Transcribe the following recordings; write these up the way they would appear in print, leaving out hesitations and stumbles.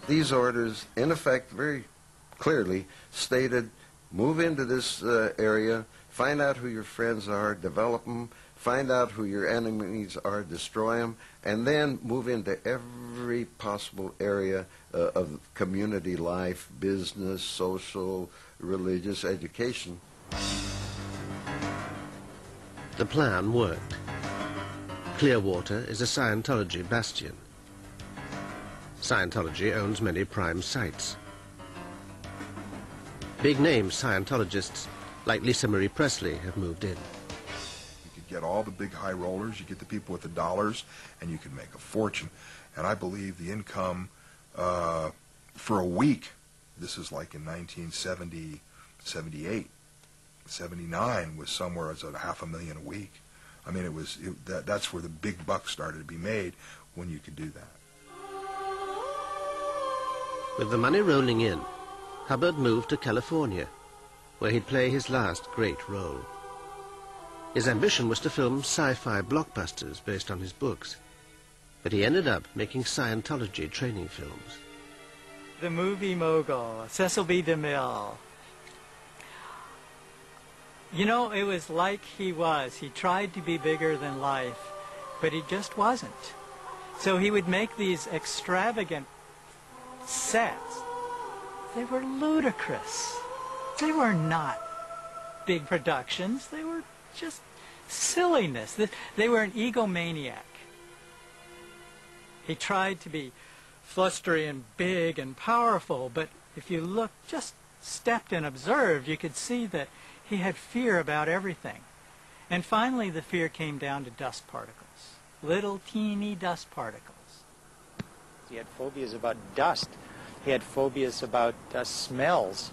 These orders, in effect, very clearly stated, move into this area, find out who your friends are, develop them, find out who your enemies are, destroy them, and then move into every possible area of community life, business, social, religious, education. The plan worked. Clearwater is a Scientology bastion. Scientology owns many prime sites. Big-name Scientologists like Lisa Marie Presley have moved in. You could get all the big high rollers, you get the people with the dollars, and you could make a fortune. And I believe the income for a week, this is like in 1970, 78, 79, was somewhere as $500,000 a week. I mean, that's where the big bucks started to be made, when you could do that. With the money rolling in, Hubbard moved to California, where he'd play his last great role. His ambition was to film sci-fi blockbusters based on his books, but he ended up making Scientology training films. The movie mogul, Cecil B. DeMille. You know, it was like he was. He tried to be bigger than life, but he just wasn't. So he would make these extravagant sets. They were ludicrous. They were not big productions. They were just silliness. They were an egomaniac. He tried to be flustery and big and powerful, but if you looked, just stepped and observed, you could see that he had fear about everything. And finally the fear came down to dust particles. Little teeny dust particles. He had phobias about dust. He had phobias about smells.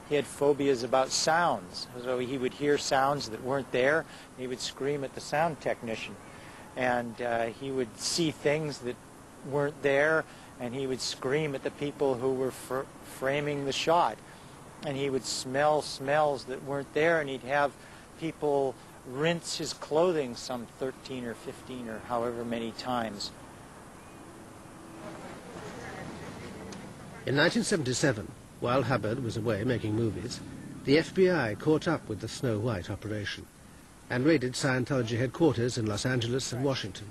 He had phobias about sounds. So he would hear sounds that weren't there, and he would scream at the sound technician. And he would see things that weren't there, and he would scream at the people who were framing the shot. And he would smell smells that weren't there, and he'd have people rinse his clothing some 13 or 15 or however many times. In 1977, while Hubbard was away making movies, the FBI caught up with the Snow White operation and raided Scientology headquarters in Los Angeles and Washington.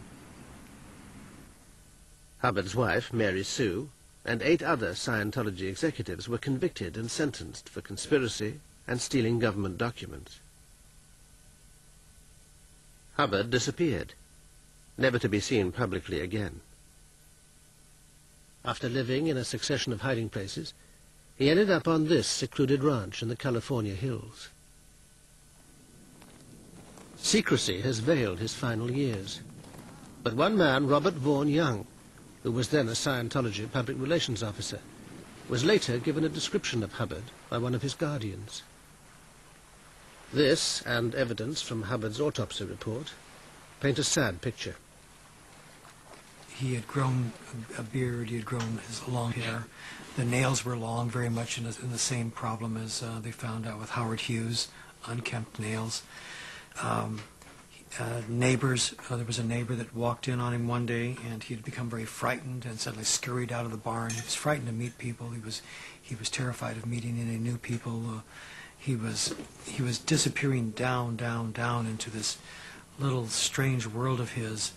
Hubbard's wife, Mary Sue, and 8 other Scientology executives were convicted and sentenced for conspiracy and stealing government documents. Hubbard disappeared, never to be seen publicly again. After living in a succession of hiding places, he ended up on this secluded ranch in the California hills. Secrecy has veiled his final years, but one man, Robert Vaughan Young, who was then a Scientology public relations officer, was later given a description of Hubbard by one of his guardians. This, and evidence from Hubbard's autopsy report, paint a sad picture. He had grown a beard, he had grown his long hair. The nails were long, very much in the same problem as they found out with Howard Hughes, unkempt nails. Neighbors, there was a neighbor that walked in on him one day, and he had become very frightened and suddenly scurried out of the barn. He was frightened to meet people. He was terrified of meeting any new people. He was disappearing down into this little strange world of his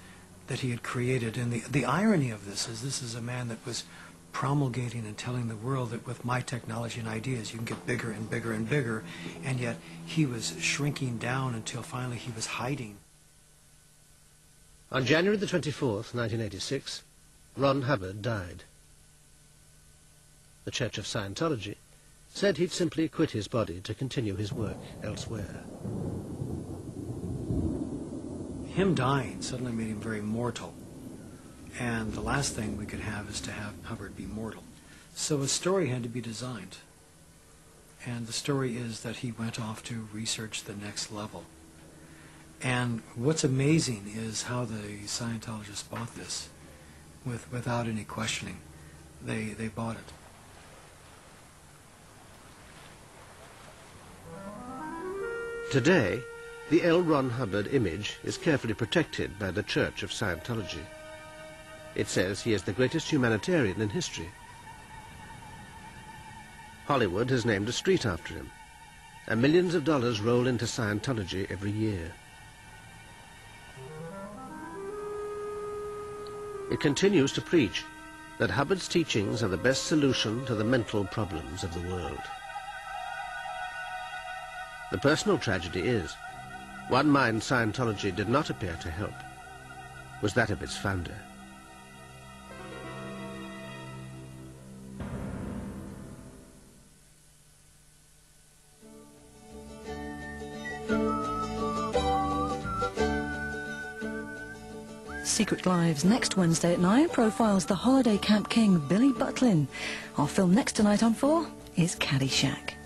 that he had created. And the irony of this is a man that was promulgating and telling the world that with my technology and ideas you can get bigger and bigger and bigger, and yet he was shrinking down until finally he was hiding. On January the 24th, 1986, Ron Hubbard died. The Church of Scientology said he'd simply quit his body to continue his work elsewhere. Him dying suddenly made him very mortal. And the last thing we could have is to have Hubbard be mortal. So a story had to be designed. And the story is that he went off to research the next level. And what's amazing is how the Scientologists bought this without any questioning. They bought it. Today, the L. Ron Hubbard image is carefully protected by the Church of Scientology. It says he is the greatest humanitarian in history, Hollywood has named a street after him, and millions of dollars roll into Scientology every year. It continues to preach that Hubbard's teachings are the best solution to the mental problems of the world. The personal tragedy is, one mind Scientology did not appear to help was that of its founder. Secret Lives next Wednesday at 9 profiles the holiday camp king Billy Butlin. Our film next tonight on 4 is Caddyshack.